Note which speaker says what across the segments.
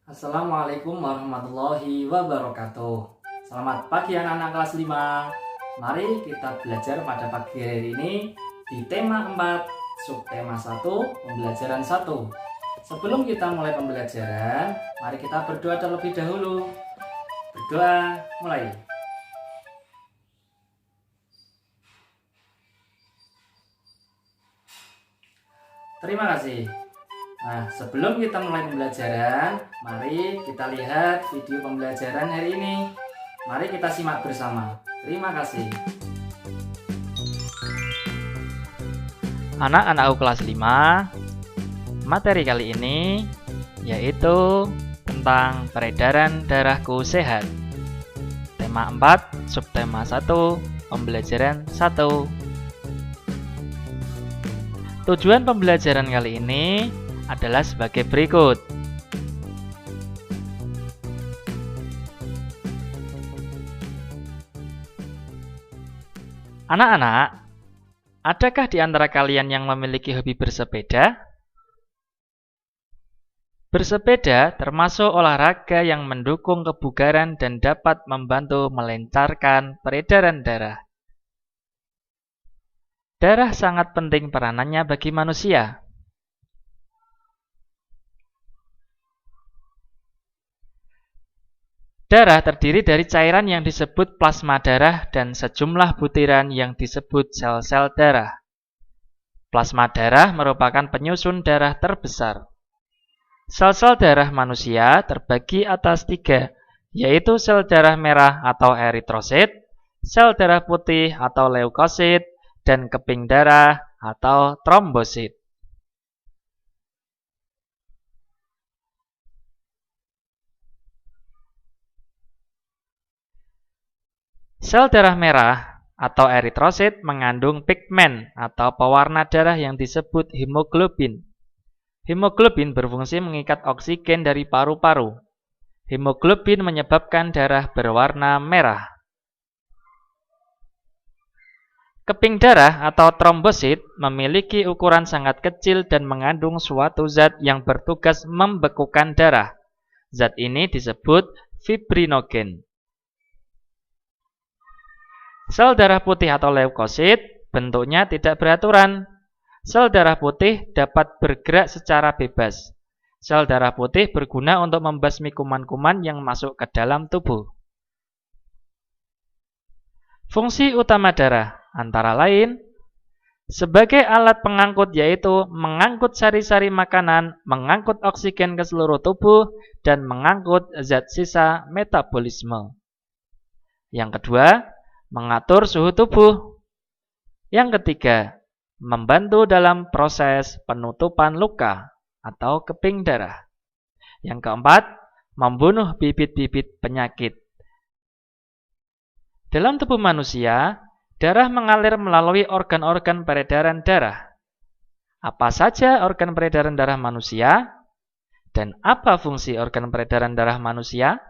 Speaker 1: Assalamualaikum warahmatullahi wabarakatuh. Selamat pagi anak-anak kelas 5. Mari kita belajar pada pagi hari ini di tema 4, subtema 1, pembelajaran 1. Sebelum kita mulai pembelajaran, mari kita berdoa terlebih dahulu. Berdoa, mulai. Terima kasih. Nah, sebelum kita mulai pembelajaran, mari kita lihat video pembelajaran hari ini. Mari kita simak bersama. Terima kasih.
Speaker 2: Anak-anakku kelas 5, materi kali ini yaitu tentang peredaran darahku sehat. Tema 4, subtema 1, pembelajaran 1. Tujuan pembelajaran kali ini adalah sebagai berikut. Anak-anak, adakah di antara kalian yang memiliki hobi bersepeda? Bersepeda termasuk olahraga yang mendukung kebugaran dan dapat membantu melancarkan peredaran darah. Darah sangat penting peranannya bagi manusia. Darah terdiri dari cairan yang disebut plasma darah dan sejumlah butiran yang disebut sel-sel darah. Plasma darah merupakan penyusun darah terbesar. Sel-sel darah manusia terbagi atas 3, yaitu sel darah merah atau eritrosit, sel darah putih atau leukosit, dan keping darah atau trombosit. Sel darah merah atau eritrosit mengandung pigmen atau pewarna darah yang disebut hemoglobin. Hemoglobin berfungsi mengikat oksigen dari paru-paru. Hemoglobin menyebabkan darah berwarna merah. Keping darah atau trombosit memiliki ukuran sangat kecil dan mengandung suatu zat yang bertugas membekukan darah. Zat ini disebut fibrinogen. Sel darah putih atau leukosit bentuknya tidak beraturan. Sel darah putih dapat bergerak secara bebas. Sel darah putih berguna untuk membasmi kuman-kuman yang masuk ke dalam tubuh. Fungsi utama darah antara lain sebagai alat pengangkut, yaitu mengangkut sari-sari makanan, mengangkut oksigen ke seluruh tubuh, dan mengangkut zat sisa metabolisme. Yang kedua, mengatur suhu tubuh. Yang ketiga, membantu dalam proses penutupan luka atau keping darah. Yang keempat, membunuh bibit-bibit penyakit. Dalam tubuh manusia, darah mengalir melalui organ-organ peredaran darah. Apa saja organ peredaran darah manusia? Dan apa fungsi organ peredaran darah manusia?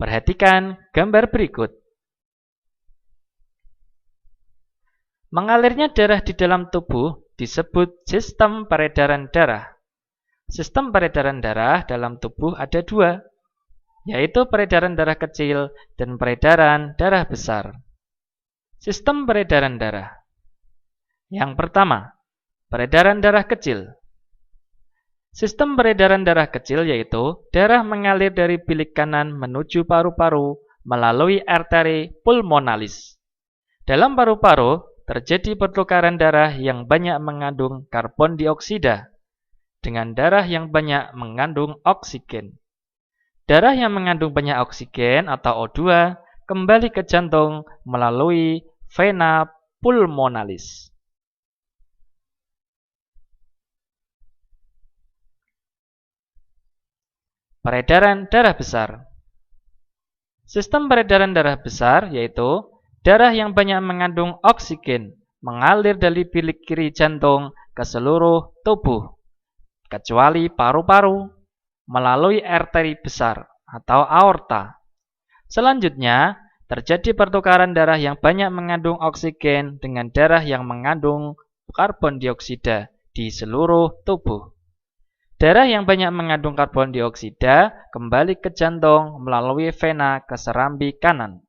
Speaker 2: Perhatikan gambar berikut. Mengalirnya darah di dalam tubuh disebut sistem peredaran darah. Sistem peredaran darah dalam tubuh ada 2, yaitu peredaran darah kecil dan peredaran darah besar. Sistem peredaran darah. Yang pertama, peredaran darah kecil. Sistem peredaran darah kecil yaitu darah mengalir dari bilik kanan menuju paru-paru melalui arteri pulmonalis. Dalam paru-paru terjadi pertukaran darah yang banyak mengandung karbon dioksida dengan darah yang banyak mengandung oksigen. Darah yang mengandung banyak oksigen atau O2 kembali ke jantung melalui vena pulmonalis. Peredaran darah besar. Sistem peredaran darah besar yaitu darah yang banyak mengandung oksigen mengalir dari bilik kiri jantung ke seluruh tubuh, kecuali paru-paru, melalui arteri besar atau aorta. Selanjutnya, terjadi pertukaran darah yang banyak mengandung oksigen dengan darah yang mengandung karbon dioksida di seluruh tubuh. Darah yang banyak mengandung karbon dioksida kembali ke jantung melalui vena ke serambi kanan.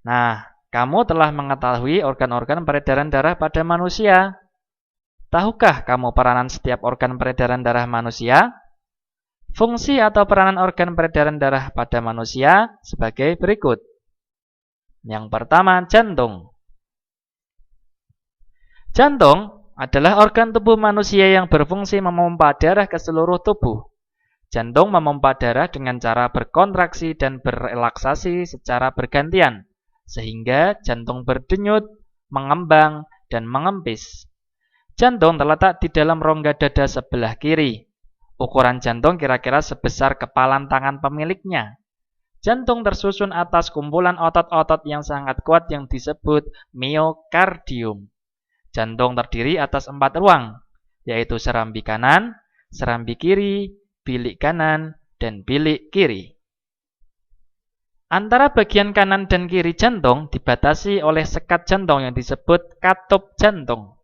Speaker 2: Nah, kamu telah mengetahui organ-organ peredaran darah pada manusia. Tahukah kamu peranan setiap organ peredaran darah manusia? Fungsi atau peranan organ peredaran darah pada manusia sebagai berikut. Yang pertama, jantung. Jantung adalah organ tubuh manusia yang berfungsi memompa darah ke seluruh tubuh. Jantung memompa darah dengan cara berkontraksi dan berelaksasi secara bergantian, sehingga jantung berdenyut, mengembang, dan mengempis. Jantung terletak di dalam rongga dada sebelah kiri. Ukuran jantung kira-kira sebesar kepalan tangan pemiliknya. Jantung tersusun atas kumpulan otot-otot yang sangat kuat yang disebut miokardium. Jantung terdiri atas 4 ruang, yaitu serambi kanan, serambi kiri, bilik kanan, dan bilik kiri. Antara bagian kanan dan kiri jantung dibatasi oleh sekat jantung yang disebut katup jantung.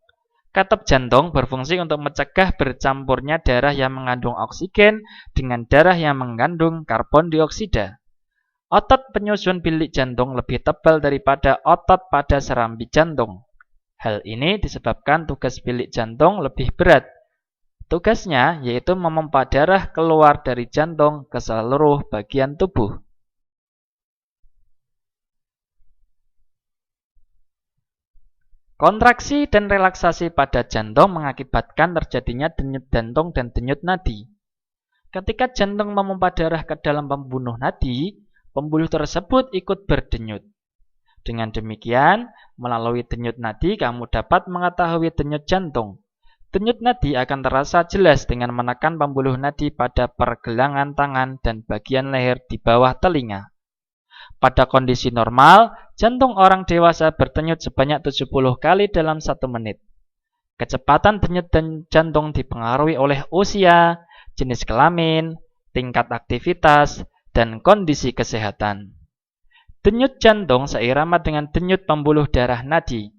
Speaker 2: Katup jantung berfungsi untuk mencegah bercampurnya darah yang mengandung oksigen dengan darah yang mengandung karbon dioksida. Otot penyusun bilik jantung lebih tebal daripada otot pada serambi jantung. Hal ini disebabkan tugas bilik jantung lebih berat. Tugasnya yaitu memompa darah keluar dari jantung ke seluruh bagian tubuh. Kontraksi dan relaksasi pada jantung mengakibatkan terjadinya denyut jantung dan denyut nadi. Ketika jantung memompa darah ke dalam pembuluh nadi, pembuluh tersebut ikut berdenyut. Dengan demikian, melalui denyut nadi kamu dapat mengetahui denyut jantung. Denyut nadi akan terasa jelas dengan menekan pembuluh nadi pada pergelangan tangan dan bagian leher di bawah telinga. Pada kondisi normal, jantung orang dewasa berdenyut sebanyak 70 kali dalam 1 menit. Kecepatan denyut jantung dipengaruhi oleh usia, jenis kelamin, tingkat aktivitas, dan kondisi kesehatan. Denyut jantung seirama dengan denyut pembuluh darah nadi.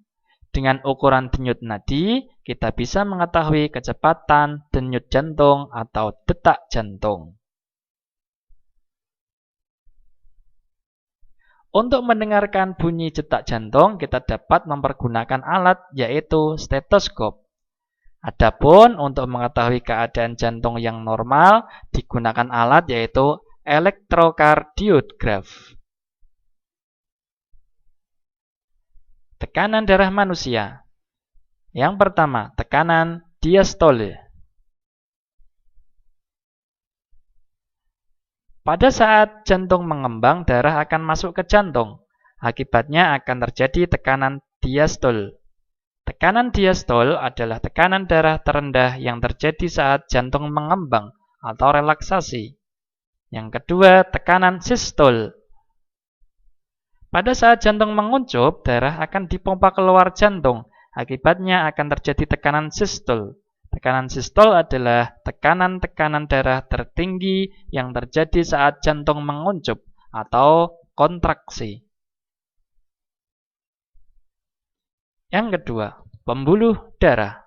Speaker 2: Dengan ukuran denyut nadi, kita bisa mengetahui kecepatan denyut jantung atau detak jantung. Untuk mendengarkan bunyi detak jantung, kita dapat mempergunakan alat yaitu stetoskop. Adapun untuk mengetahui keadaan jantung yang normal, digunakan alat yaitu elektrokardiograf. Tekanan darah manusia. Yang pertama, tekanan diastole. Pada saat jantung mengembang, darah akan masuk ke jantung. Akibatnya akan terjadi tekanan diastol. Tekanan diastol adalah tekanan darah terendah yang terjadi saat jantung mengembang atau relaksasi. Yang kedua, tekanan sistol. Pada saat jantung menguncup, darah akan dipompa keluar jantung. Akibatnya akan terjadi tekanan sistol. Tekanan sistol adalah tekanan-tekanan darah tertinggi yang terjadi saat jantung menguncup atau kontraksi. Yang kedua, pembuluh darah.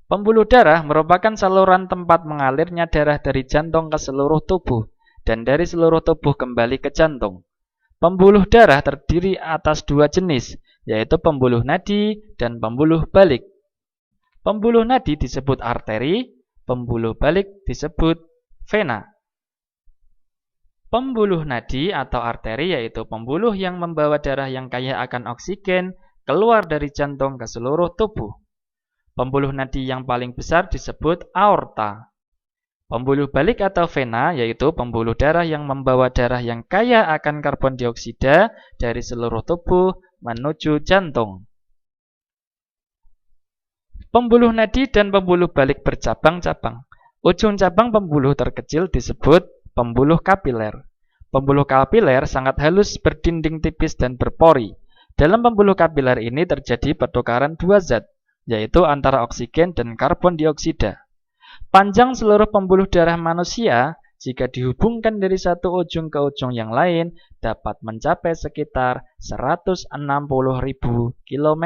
Speaker 2: Pembuluh darah merupakan saluran tempat mengalirnya darah dari jantung ke seluruh tubuh dan dari seluruh tubuh kembali ke jantung. Pembuluh darah terdiri atas 2 jenis, yaitu pembuluh nadi dan pembuluh balik. Pembuluh nadi disebut arteri, pembuluh balik disebut vena. Pembuluh nadi atau arteri yaitu pembuluh yang membawa darah yang kaya akan oksigen keluar dari jantung ke seluruh tubuh. Pembuluh nadi yang paling besar disebut aorta. Pembuluh balik atau vena yaitu pembuluh darah yang membawa darah yang kaya akan karbon dioksida dari seluruh tubuh menuju jantung. Pembuluh nadi dan pembuluh balik bercabang-cabang. Ujung cabang pembuluh terkecil disebut pembuluh kapiler. Pembuluh kapiler sangat halus, berdinding tipis, dan berpori. Dalam pembuluh kapiler ini terjadi pertukaran 2 zat, yaitu antara oksigen dan karbon dioksida. Panjang seluruh pembuluh darah manusia jika dihubungkan dari satu ujung ke ujung yang lain dapat mencapai sekitar 160.000 km.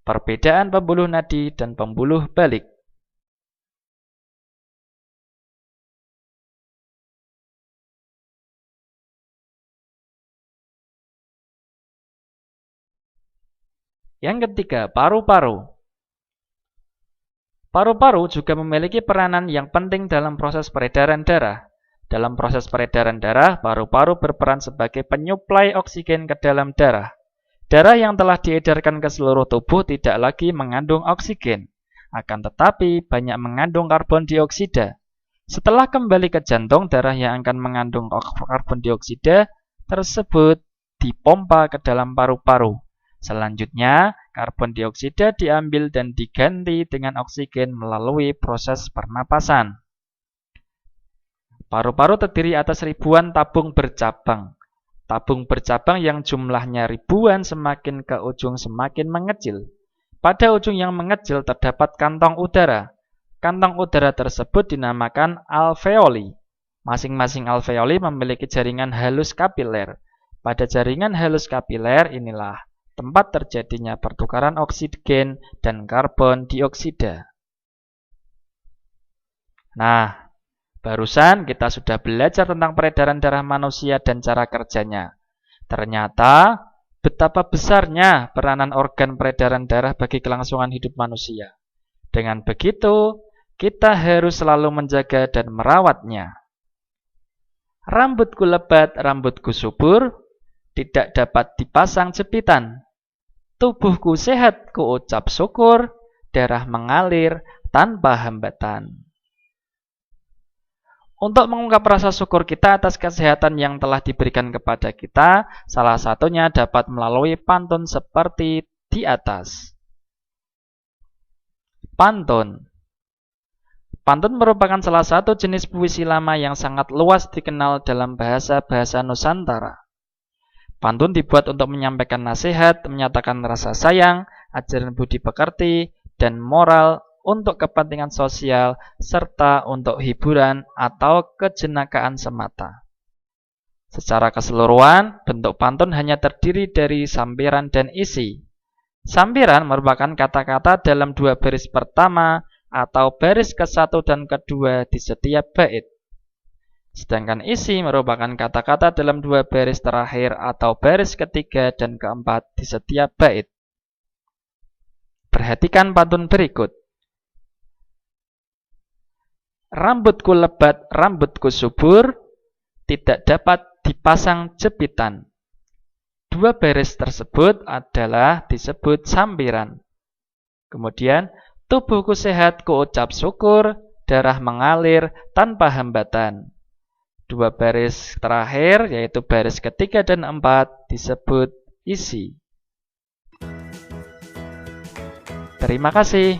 Speaker 2: Perbedaan pembuluh nadi dan pembuluh balik. Yang ketiga, paru-paru. Paru-paru juga memiliki peranan yang penting dalam proses peredaran darah. Dalam proses peredaran darah, paru-paru berperan sebagai penyuplai oksigen ke dalam darah. Darah yang telah diedarkan ke seluruh tubuh tidak lagi mengandung oksigen, akan tetapi banyak mengandung karbon dioksida. Setelah kembali ke jantung, darah yang akan mengandung karbon dioksida tersebut dipompa ke dalam paru-paru. Selanjutnya, karbon dioksida diambil dan diganti dengan oksigen melalui proses pernapasan. Paru-paru terdiri atas ribuan tabung bercabang. Tabung bercabang yang jumlahnya ribuan semakin ke ujung semakin mengecil. Pada ujung yang mengecil terdapat kantong udara. Kantong udara tersebut dinamakan alveoli. Masing-masing alveoli memiliki jaringan halus kapiler. Pada jaringan halus kapiler inilah tempat terjadinya pertukaran oksigen dan karbon dioksida. Nah, barusan kita sudah belajar tentang peredaran darah manusia dan cara kerjanya. Ternyata betapa besarnya peranan organ peredaran darah bagi kelangsungan hidup manusia. Dengan begitu, kita harus selalu menjaga dan merawatnya. Rambutku lebat, rambutku subur, tidak dapat dipasang jepitan. Tubuhku sehat, ku ucap syukur, darah mengalir tanpa hambatan. Untuk mengungkap rasa syukur kita atas kesehatan yang telah diberikan kepada kita, salah satunya dapat melalui pantun seperti di atas. Pantun. Pantun merupakan salah satu jenis puisi lama yang sangat luas dikenal dalam bahasa-bahasa Nusantara. Pantun dibuat untuk menyampaikan nasihat, menyatakan rasa sayang, ajaran budi pekerti, dan moral untuk kepentingan sosial, serta untuk hiburan atau kejenakaan semata. Secara keseluruhan, bentuk pantun hanya terdiri dari sampiran dan isi. Sampiran merupakan kata-kata dalam dua baris pertama atau baris ke-1 dan ke-2 di setiap bait. Sedangkan isi merupakan kata-kata dalam dua baris terakhir atau baris ke-3 dan ke-4 di setiap bait. Perhatikan pantun berikut. Rambutku lebat, rambutku subur, tidak dapat dipasang jepitan. Dua baris tersebut adalah disebut sampiran. Kemudian, tubuhku sehat, ku ucap syukur, darah mengalir tanpa hambatan. Dua baris terakhir, yaitu baris ke-3 dan 4, disebut isi. Terima kasih.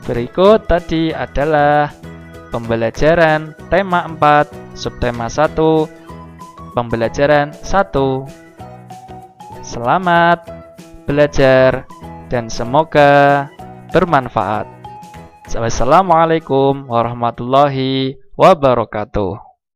Speaker 2: Berikut tadi adalah pembelajaran tema 4, subtema 1, pembelajaran 1. Selamat belajar dan semoga bermanfaat. Wassalamualaikum warahmatullahi wabarakatuh.